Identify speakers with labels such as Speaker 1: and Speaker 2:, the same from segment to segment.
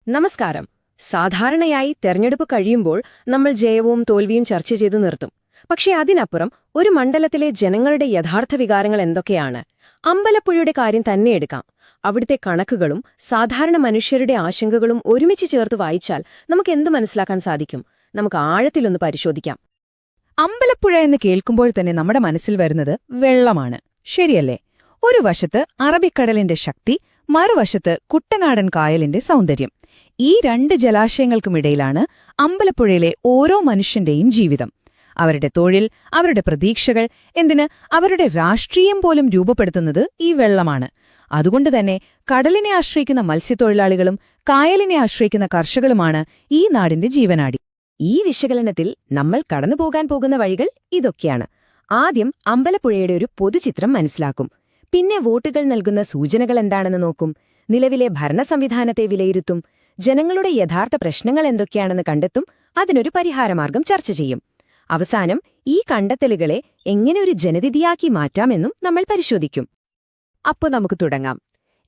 Speaker 1: നമസ്കാരം. സാധാരണയായി തെരഞ്ഞെടുപ്പ് കഴിയുമ്പോൾ നമ്മൾ ജയവും തോൽവിയും ചർച്ച ചെയ്തു നിർത്തും. പക്ഷേ അതിനപ്പുറം ഒരു മണ്ഡലത്തിലെ ജനങ്ങളുടെ യഥാർത്ഥ വികാരങ്ങൾ എന്തൊക്കെയാണ്? അമ്പലപ്പുഴയുടെ കാര്യം തന്നെ എടുക്കാം. അവിടുത്തെ കണക്കുകളും സാധാരണ മനുഷ്യരുടെ ആശങ്കകളും ഒരുമിച്ച് ചേർത്ത് വായിച്ചാൽ നമുക്ക് എന്ത് മനസ്സിലാക്കാൻ സാധിക്കും? നമുക്ക് ആഴത്തിലൊന്ന് പരിശോധിക്കാം.
Speaker 2: അമ്പലപ്പുഴ എന്ന് കേൾക്കുമ്പോൾ തന്നെ നമ്മുടെ മനസ്സിൽ വരുന്നത് വെള്ളമാണ്, ശരിയല്ലേ? ഒരു വശത്ത് അറബിക്കടലിന്റെ ശക്തി, മറുവശത്ത് കുട്ടനാടൻ കായലിന്റെ സൗന്ദര്യം. ഈ രണ്ട് ജലാശയങ്ങൾക്കുമിടയിലാണ് അമ്പലപ്പുഴയിലെ ഓരോ മനുഷ്യന്റെയും ജീവിതം. അവരുടെ തൊഴിൽ, അവരുടെ പ്രതീക്ഷകൾ, എന്തിന് അവരുടെ രാഷ്ട്രീയം പോലും രൂപപ്പെടുത്തുന്നത് ഈ വെള്ളമാണ്. അതുകൊണ്ടുതന്നെ കടലിനെ ആശ്രയിക്കുന്ന മത്സ്യത്തൊഴിലാളികളും കായലിനെ ആശ്രയിക്കുന്ന കർഷകരുമാണ് ഈ നാടിന്റെ ജീവനാടി.
Speaker 1: ഈ വിശകലനത്തിൽ നമ്മൾ കടന്നുപോകാൻ പോകുന്ന വഴികൾ ഇതൊക്കെയാണ്. ആദ്യം അമ്പലപ്പുഴയുടെ ഒരു പൊതുചിത്രം മനസ്സിലാക്കും. പിന്നെ വോട്ടുകൾ നൽകുന്ന സൂചനകൾ എന്താണെന്ന് നോക്കും. നിലവിലെ ഭരണസംവിധാനത്തെ വിലയിരുത്തും. ജനങ്ങളുടെ യഥാർത്ഥ പ്രശ്നങ്ങൾ എന്തൊക്കെയാണെന്ന് കണ്ടെത്തും. അതിനൊരു പരിഹാരമാർഗം ചർച്ച ചെയ്യും. അവസാനം ഈ കണ്ടെത്തലുകളെ എങ്ങനെ ഒരു ജനതിഥിയാക്കി മാറ്റാമെന്നും നമ്മൾ പരിശോധിക്കും.
Speaker 2: അപ്പോൾ നമുക്ക് തുടങ്ങാം.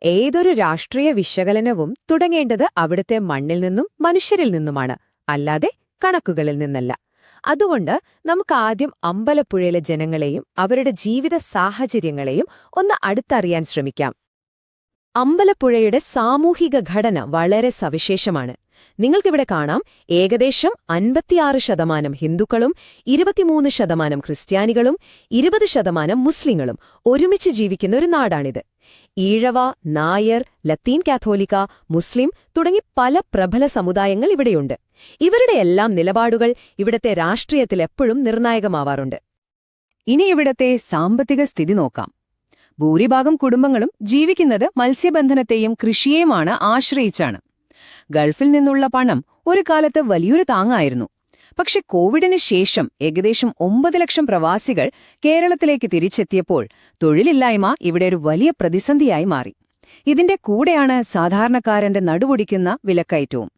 Speaker 2: ഏതൊരു രാഷ്ട്രീയ വിശകലനവും തുടങ്ങേണ്ടത് അവിടുത്തെ മണ്ണിൽ നിന്നും മനുഷ്യരിൽ നിന്നുമാണ്, അല്ലാതെ കണക്കുകളിൽ നിന്നല്ല. അതുകൊണ്ട് നമുക്ക് ആദ്യം അമ്പലപ്പുഴയിലെ ജനങ്ങളെയും അവരുടെ ജീവിത സാഹചര്യങ്ങളെയും ഒന്ന് അടുത്തറിയാൻ ശ്രമിക്കാം. അമ്പലപ്പുഴയുടെ സാമൂഹിക ഘടന വളരെ സവിശേഷമാണ്. നിങ്ങൾക്കിവിടെ കാണാം, ഏകദേശം 56% ഹിന്ദുക്കളും 23% ക്രിസ്ത്യാനികളും 20% മുസ്ലിങ്ങളും ഒരുമിച്ച് ജീവിക്കുന്ന ഒരു നാടാണിത്. ഈഴവ, നായർ, ലത്തീൻ കാത്തോലിക്ക, മുസ്ലിം തുടങ്ങി പല പ്രബല സമുദായങ്ങൾ ഇവിടെയുണ്ട്. ഇവരുടെയെല്ലാം നിലപാടുകൾ ഇവിടത്തെ രാഷ്ട്രീയത്തിൽ എപ്പോഴും നിർണായകമാവാറുണ്ട്. ഇനി ഇവിടത്തെ സാമ്പത്തിക സ്ഥിതി നോക്കാം. ഭൂരിഭാഗം കുടുംബങ്ങളും ജീവിക്കുന്നത് മത്സ്യബന്ധനത്തെയും കൃഷിയെയുമാണ് ആശ്രയിച്ചാണ്. ഗൾഫിൽ നിന്നുള്ള പണം ഒരു കാലത്ത് വലിയൊരു താങ്ങായിരുന്നു. പക്ഷെ കോവിഡിന് ശേഷം ഏകദേശം 9 ലക്ഷം പ്രവാസികൾ കേരളത്തിലേക്ക് തിരിച്ചെത്തിയപ്പോൾ തൊഴിലില്ലായ്മ ഇവിടെ ഒരു വലിയ പ്രതിസന്ധിയായി മാറി. ഇതിന്റെ കൂടെയാണ് സാധാരണക്കാരന്റെ നടുപൊടിക്കുന്ന വിലക്കയറ്റവും.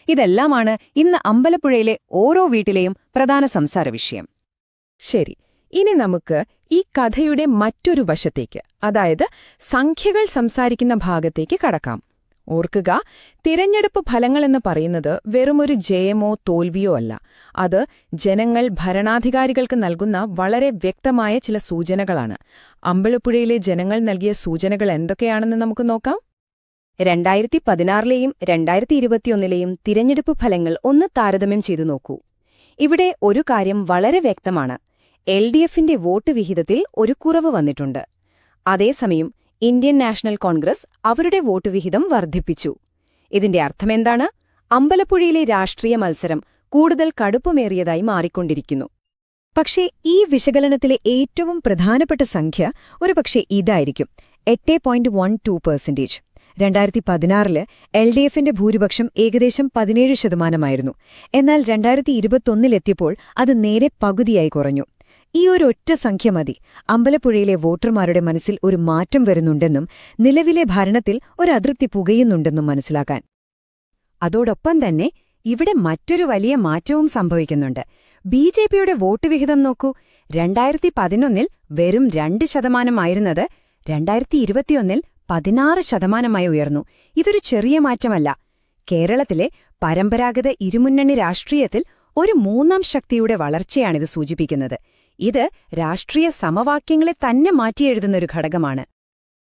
Speaker 2: ഇതെല്ലാമാണ് ഇന്ന് അമ്പലപ്പുഴയിലെ ഓരോ വീട്ടിലെയും പ്രധാന സംസാര വിഷയം.
Speaker 1: ശരി, ഇനി നമുക്ക് ഈ കഥയുടെ മറ്റൊരു വശത്തേക്ക്, അതായത് സംഖ്യകൾ സംസാരിക്കുന്ന ഭാഗത്തേക്ക് കടക്കാം. ഓർക്കുക, തിരഞ്ഞെടുപ്പ് ഫലങ്ങളെന്ന് പറയുന്നത് വെറുമൊരു ജയമോ തോൽവിയോ അല്ല. അത് ജനങ്ങൾ ഭരണാധികാരികൾക്ക് നൽകുന്ന വളരെ വ്യക്തമായ ചില സൂചനകളാണ്. അമ്പലപ്പുഴയിലെ ജനങ്ങൾ നൽകിയ സൂചനകൾ എന്തൊക്കെയാണെന്ന് നമുക്ക് നോക്കാം. 2016ലെയും 2021ലെയും തിരഞ്ഞെടുപ്പ് ഫലങ്ങൾ ഒന്ന് താരതമ്യം ചെയ്തു നോക്കൂ. ഇവിടെ ഒരു കാര്യം വളരെ വ്യക്തമാണ്. LDFന്റെ വോട്ട് വിഹിതത്തിൽ ഒരു കുറവ് വന്നിട്ടുണ്ട്. അതേസമയം ഇന്ത്യൻ നാഷണൽ കോൺഗ്രസ് അവരുടെ വോട്ട് വിഹിതം വർദ്ധിപ്പിച്ചു. ഇതിന്റെ അർത്ഥമെന്താണ്? അമ്പലപ്പുഴയിലെ രാഷ്ട്രീയ മത്സരം കൂടുതൽ കടുപ്പമേറിയതായി മാറിക്കൊണ്ടിരിക്കുന്നു.
Speaker 2: പക്ഷേ ഈ വിശകലനത്തിലെ ഏറ്റവും പ്രധാനപ്പെട്ട സംഖ്യ ഒരുപക്ഷെ ഇതായിരിക്കും: 8.12%. 2016 LDFന്റെ ഭൂരിപക്ഷം ഏകദേശം 17%. എന്നാൽ 2021 അത് നേരെ പകുതിയായി കുറഞ്ഞു. ഈ ഒരൊറ്റ സംഖ്യ മതി അമ്പലപ്പുഴയിലെ വോട്ടർമാരുടെ മനസ്സിൽ ഒരു മാറ്റം വരുന്നുണ്ടെന്നും നിലവിലെ ഭരണത്തിൽ ഒരതൃപ്തി പുകയുന്നുണ്ടെന്നും മനസ്സിലാക്കാൻ. അതോടൊപ്പം തന്നെ ഇവിടെ മറ്റൊരു വലിയ മാറ്റവും സംഭവിക്കുന്നുണ്ട്. BJPയുടെ വോട്ട് വിഹിതം നോക്കൂ. 2011 വെറും 2% 2021 16% ഉയർന്നു. ഇതൊരു ചെറിയ മാറ്റമല്ല. കേരളത്തിലെ പരമ്പരാഗത ഇരുമുന്നണി രാഷ്ട്രീയത്തിൽ ഒരു മൂന്നാം ശക്തിയുടെ വളർച്ചയാണിത് സൂചിപ്പിക്കുന്നത്. ഇത് രാഷ്ട്രീയ സമവാക്യങ്ങളെ തന്നെ മാറ്റിയെഴുതുന്നൊരു ഘടകമാണ്.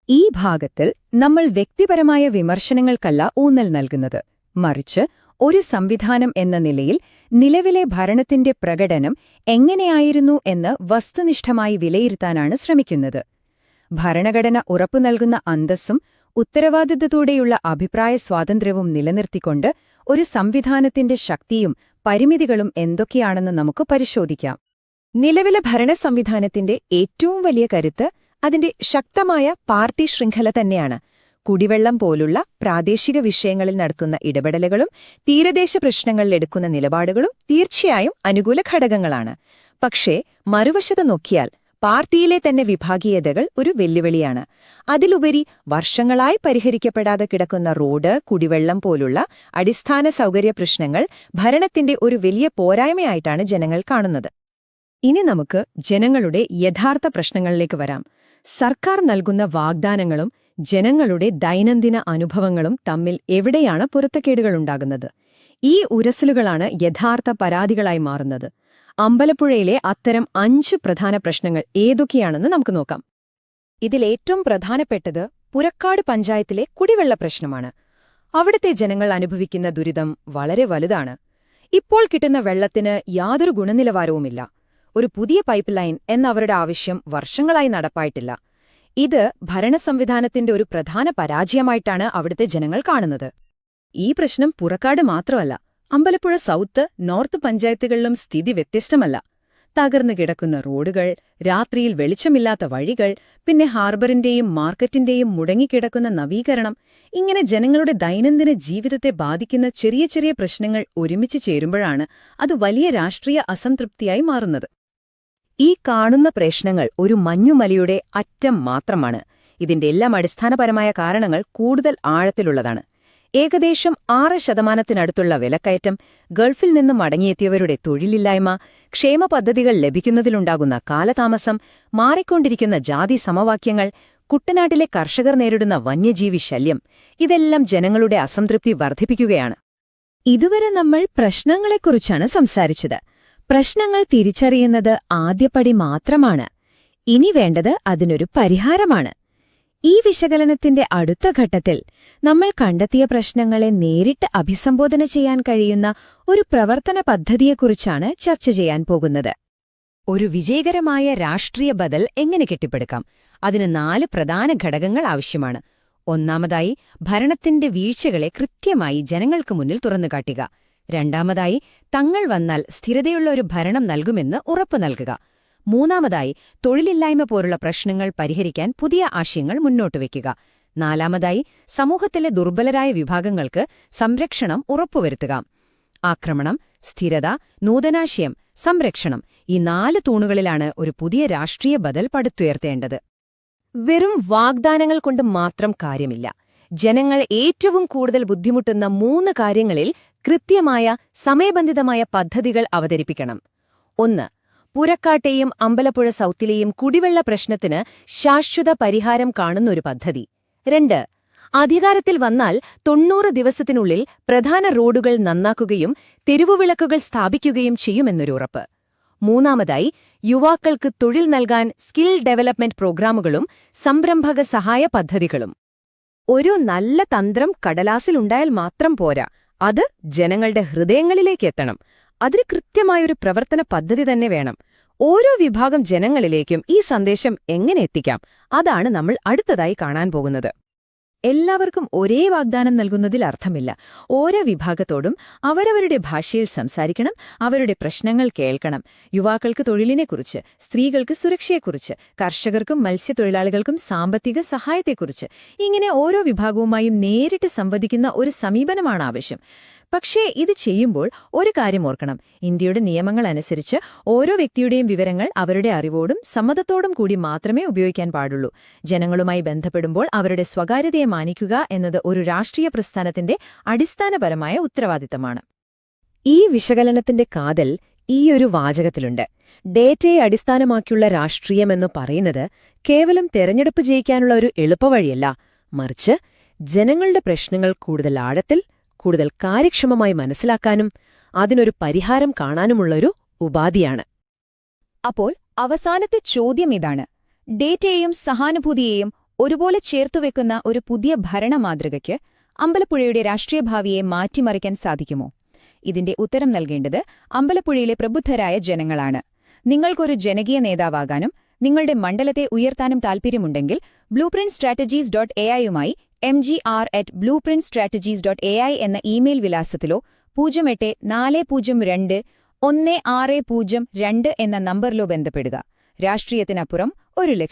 Speaker 2: ഈ ഭാഗത്തിൽ നമ്മൾ വ്യക്തിപരമായ വിമർശനങ്ങൾക്കല്ല ഊന്നൽ നൽകുന്നത്, മറിച്ച് ഒരു സംവിധാനം എന്ന നിലയിൽ നിലവിലെ ഭരണത്തിന്റെ പ്രകടനം എങ്ങനെയായിരുന്നു എന്ന് വസ്തുനിഷ്ഠമായി വിലയിരുത്താനാണ് ശ്രമിക്കുന്നത്. ഭരണഘടന ഉറപ്പു നൽകുന്ന അന്തസ്സും ഉത്തരവാദിത്തത്തോടെയുള്ള അഭിപ്രായ സ്വാതന്ത്ര്യവും നിലനിർത്തിക്കൊണ്ട് ഒരു സംവിധാനത്തിന്റെ ശക്തിയും പരിമിതികളും എന്തൊക്കെയാണെന്ന് നമുക്ക് പരിശോധിക്കാം.
Speaker 1: നിലവിലെ ഭരണസംവിധാനത്തിന്റെ ഏറ്റവും വലിയ കരുത്ത് അതിന്റെ ശക്തമായ പാർട്ടി ശൃംഖല തന്നെയാണ്. കുടിവെള്ളം പോലുള്ള പ്രാദേശിക വിഷയങ്ങളിൽ നടത്തുന്ന ഇടപെടലുകളും തീരദേശ പ്രശ്നങ്ങളിലെടുക്കുന്ന നിലപാടുകളും തീർച്ചയായും അനുകൂല ഘടകങ്ങളാണ്. പക്ഷേ മറുവശത്ത് നോക്കിയാൽ പാർട്ടിയിലെ തന്നെ വിഭാഗീയതകൾ ഒരു വെല്ലുവിളിയാണ്. അതിലുപരി വർഷങ്ങളായി പരിഹരിക്കപ്പെടാതെ കിടക്കുന്ന റോഡ്, കുടിവെള്ളം പോലുള്ള അടിസ്ഥാന സൗകര്യ പ്രശ്നങ്ങൾ ഭരണത്തിന്റെ ഒരു വലിയ പോരായ്മയായിട്ടാണ് ജനങ്ങൾ കാണുന്നത്. ഇനി നമുക്ക് ജനങ്ങളുടെ യഥാർത്ഥ പ്രശ്നങ്ങളിലേക്ക് വരാം. സർക്കാർ നൽകുന്ന വാഗ്ദാനങ്ങളും ജനങ്ങളുടെ ദൈനംദിന അനുഭവങ്ങളും തമ്മിൽ എവിടെയാണ് പൊരുത്തക്കേടുകളുണ്ടാകുന്നത്? ഈ ഉരസലുകളാണ് യഥാർത്ഥ പരാതികളായി മാറുന്നത്. അമ്പലപ്പുഴയിലെ അത്തരം 5 പ്രധാന പ്രശ്നങ്ങൾ ഏതൊക്കെയാണെന്ന് നമുക്ക് നോക്കാം. ഇതിലേറ്റവും പ്രധാനപ്പെട്ടത് പുരക്കാട് പഞ്ചായത്തിലെ കുടിവെള്ള പ്രശ്നമാണ്. അവിടുത്തെ ജനങ്ങൾ അനുഭവിക്കുന്ന ദുരിതം വളരെ വലുതാണ്. ഇപ്പോൾ കിട്ടുന്ന വെള്ളത്തിന് യാതൊരു ഗുണനിലവാരവുമില്ല. ഒരു പുതിയ പൈപ്പ് ലൈൻ എന്നവരുടെ ആവശ്യം വർഷങ്ങളായി നടപ്പായിട്ടില്ല. ഇത് ഭരണസംവിധാനത്തിന്റെ ഒരു പ്രധാന പരാജയമായിട്ടാണ് അവിടുത്തെ ജനങ്ങൾ കാണുന്നത്. ഈ പ്രശ്നം പുറക്കാട് മാത്രമല്ല, അമ്പലപ്പുഴ സൗത്ത്, നോർത്ത് പഞ്ചായത്തുകളിലും സ്ഥിതി വ്യത്യസ്തമല്ല. തകർന്നു കിടക്കുന്ന റോഡുകൾ, രാത്രിയിൽ വെളിച്ചമില്ലാത്ത വഴികൾ, പിന്നെ ഹാർബറിന്റെയും മാർക്കറ്റിന്റെയും മുടങ്ങിക്കിടക്കുന്ന നവീകരണം, ഇങ്ങനെ ജനങ്ങളുടെ ദൈനംദിന ജീവിതത്തെ ബാധിക്കുന്ന ചെറിയ ചെറിയ പ്രശ്നങ്ങൾ ഒരുമിച്ച് ചേരുമ്പോഴാണ് അത് വലിയ രാഷ്ട്രീയ അസംതൃപ്തിയായി മാറുന്നത്. ഈ കാണുന്ന പ്രശ്നങ്ങൾ ഒരു മഞ്ഞുമലയുടെ അറ്റം മാത്രമാണ്. ഇതിന്റെ എല്ലാം അടിസ്ഥാനപരമായ കാരണങ്ങൾ കൂടുതൽ ആഴത്തിലുള്ളതാണ്. ഏകദേശം 6% വിലക്കയറ്റം, ഗൾഫിൽ നിന്നും മടങ്ങിയെത്തിയവരുടെ തൊഴിലില്ലായ്മ, ക്ഷേമ പദ്ധതികൾ ലഭിക്കുന്നതിലുണ്ടാകുന്ന കാലതാമസം, മാറിക്കൊണ്ടിരിക്കുന്ന ജാതി സമവാക്യങ്ങൾ, കുട്ടനാട്ടിലെ കർഷകർ നേരിടുന്ന വന്യജീവി ശല്യം, ഇതെല്ലാം ജനങ്ങളുടെ അസംതൃപ്തി വർദ്ധിപ്പിക്കുകയാണ്. ഇതുവരെ നമ്മൾ പ്രശ്നങ്ങളെക്കുറിച്ചാണ് സംസാരിച്ചത്. പ്രശ്നങ്ങൾ തിരിച്ചറിയുന്നത് ആദ്യപടി മാത്രമാണ്. ഇനി വേണ്ടത് അതിനൊരു പരിഹാരമാണ്. ഈ വിശകലനത്തിന്റെ അടുത്ത ഘട്ടത്തിൽ നമ്മൾ കണ്ടെത്തിയ പ്രശ്നങ്ങളെ നേരിട്ട് അഭിസംബോധന ചെയ്യാൻ കഴിയുന്ന ഒരു പ്രവർത്തന പദ്ധതിയെക്കുറിച്ചാണ് ചർച്ച ചെയ്യാൻ പോകുന്നത്. ഒരു വിജയകരമായ രാഷ്ട്രീയ ബദൽ എങ്ങനെ കെട്ടിപ്പടുക്കാം? അതിന് 4 പ്രധാന ഘടകങ്ങൾ ആവശ്യമാണ്. ഒന്നാമതായി, ഭരണത്തിന്റെ വീഴ്ചകളെ കൃത്യമായി ജനങ്ങൾക്ക് മുന്നിൽ തുറന്നുകാട്ടുക. രണ്ടാമതായി, തങ്ങൾ വന്നാൽ സ്ഥിരതയുള്ള ഒരു ഭരണം നൽകുമെന്ന് ഉറപ്പു നൽകുക. മൂന്നാമതായി, തൊഴിലില്ലായ്മ പോലുള്ള പ്രശ്നങ്ങൾ പരിഹരിക്കാൻ പുതിയ ആശയങ്ങൾ മുന്നോട്ടുവയ്ക്കുക. നാലാമതായി, സമൂഹത്തിലെ ദുർബലരായ വിഭാഗങ്ങൾക്ക് സംരക്ഷണം ഉറപ്പുവരുത്തുക. ആക്രമണം, സ്ഥിരത, നൂതനാശയം, സംരക്ഷണം, ഈ 4 തൂണുകളിലാണ് ഒരു പുതിയ രാഷ്ട്രീയ ബദൽ പടുത്തുയർത്തേണ്ടത്. വെറും വാഗ്ദാനങ്ങൾ കൊണ്ട് മാത്രം കാര്യമില്ല. ജനങ്ങൾ ഏറ്റവും കൂടുതൽ ബുദ്ധിമുട്ടുന്ന 3 കാര്യങ്ങളിൽ കൃത്യമായ, സമയബന്ധിതമായ പദ്ധതികൾ അവതരിപ്പിക്കണം. 1. പുരക്കാട്ടെയും അമ്പലപ്പുഴ സൗത്തിലെയും കുടിവെള്ള പ്രശ്നത്തിന് ശാശ്വത പരിഹാരം കാണുന്നൊരു പദ്ധതി. 2. അധികാരത്തിൽ വന്നാൽ 90 ദിവസത്തിനുള്ളിൽ പ്രധാന റോഡുകൾ നന്നാക്കുകയും തെരുവുവിളക്കുകൾ സ്ഥാപിക്കുകയും ചെയ്യുമെന്നൊരു ഉറപ്പ്. 3. യുവാക്കൾക്ക് തൊഴിൽ നൽകാൻ സ്കിൽ ഡെവലപ്മെന്റ് പ്രോഗ്രാമുകളും സംരംഭക സഹായ പദ്ധതികളും. ഒരു നല്ല തന്ത്രം കടലാസിലുണ്ടായാൽ മാത്രം പോരാ, അത് ജനങ്ങളുടെ ഹൃദയങ്ങളിലേക്ക് എത്തണം. അതിന് കൃത്യമായൊരു പ്രവർത്തന പദ്ധതി തന്നെ വേണം. ഓരോ വിഭാഗം ജനങ്ങളിലേക്കും ഈ സന്ദേശം എങ്ങനെ എത്തിക്കാം, അതാണ് നമ്മൾ അടുത്തതായി കാണാൻ പോകുന്നത്. എല്ലാവർക്കും ഒരേ വാഗ്ദാനം നൽകുന്നതിൽ അർത്ഥമില്ല. ഓരോ വിഭാഗത്തോടും അവരവരുടെ ഭാഷയിൽ സംസാരിക്കണം, അവരുടെ പ്രശ്നങ്ങൾ കേൾക്കണം. യുവാക്കൾക്ക് തൊഴിലിനെക്കുറിച്ച്, സ്ത്രീകൾക്ക് സുരക്ഷയെക്കുറിച്ച്, കർഷകർക്കും മത്സ്യത്തൊഴിലാളികൾക്കും സാമ്പത്തിക സഹായത്തെക്കുറിച്ച്, ഇങ്ങനെ ഓരോ വിഭാഗവുമായും നേരിട്ട് സംവദിക്കുന്ന ഒരു സമീപനമാണ് ആവശ്യം. പക്ഷേ ഇത് ചെയ്യുമ്പോൾ ഒരു കാര്യം ഓർക്കണം. ഇന്ത്യയുടെ നിയമങ്ങൾ അനുസരിച്ച് ഓരോ വ്യക്തിയുടെയും വിവരങ്ങൾ അവരുടെ അറിവോടും സമ്മതത്തോടും കൂടി മാത്രമേ ഉപയോഗിക്കാൻ പാടുള്ളൂ. ജനങ്ങളുമായി ബന്ധപ്പെടുമ്പോൾ അവരുടെ സ്വകാര്യതയെ മാനിക്കുക എന്നത് ഒരു രാഷ്ട്രീയ പ്രസ്ഥാനത്തിന്റെ അടിസ്ഥാനപരമായ ഉത്തരവാദിത്തമാണ്. ഈ വിശകലനത്തിന്റെ കാതൽ ഈയൊരു വാചകത്തിലുണ്ട്. ഡേറ്റയെ അടിസ്ഥാനമാക്കിയുള്ള രാഷ്ട്രീയമെന്നു പറയുന്നത് കേവലം തെരഞ്ഞെടുപ്പ് ജയിക്കാനുള്ള ഒരു എളുപ്പവഴിയല്ല, മറിച്ച് ജനങ്ങളുടെ പ്രശ്നങ്ങൾ കൂടുതൽ ആഴത്തിൽ, കൂടുതൽ കാര്യക്ഷമമായി മനസ്സിലാക്കാനും അതിനൊരു പരിഹാരം കാണാനുമുള്ളൊരു ഉപാധിയാണ്. അപ്പോൾ അവസാനത്തെ ചോദ്യം ഇതാണ്: ഡേറ്റയെയും സഹാനുഭൂതിയെയും ഒരുപോലെ ചേർത്തുവെക്കുന്ന ഒരു പുതിയ ഭരണമാതൃകയ്ക്ക് അമ്പലപ്പുഴയുടെ രാഷ്ട്രീയ ഭാവിയെ മാറ്റിമറിക്കാൻ സാധിക്കുമോ? ഇതിന്റെ ഉത്തരം നൽകേണ്ടത് അമ്പലപ്പുഴയിലെ പ്രബുദ്ധരായ ജനങ്ങളാണ്. നിങ്ങൾക്കൊരു ജനകീയ നേതാവാകാനും നിങ്ങളുടെ മണ്ഡലത്തെ ഉയർത്താനും താൽപ്പര്യമുണ്ടെങ്കിൽ blueprintstrategies.ai-യുമായി mgr@blueprintstrategies.ai എന്ന ഇമെയിൽ വിലാസത്തിലോ 0840216002 എന്ന നമ്പറിലോ ബന്ധപ്പെടുക. രാഷ്ട്രീയത്തിനപ്പുറം ഒരു ലക്ഷ്യം.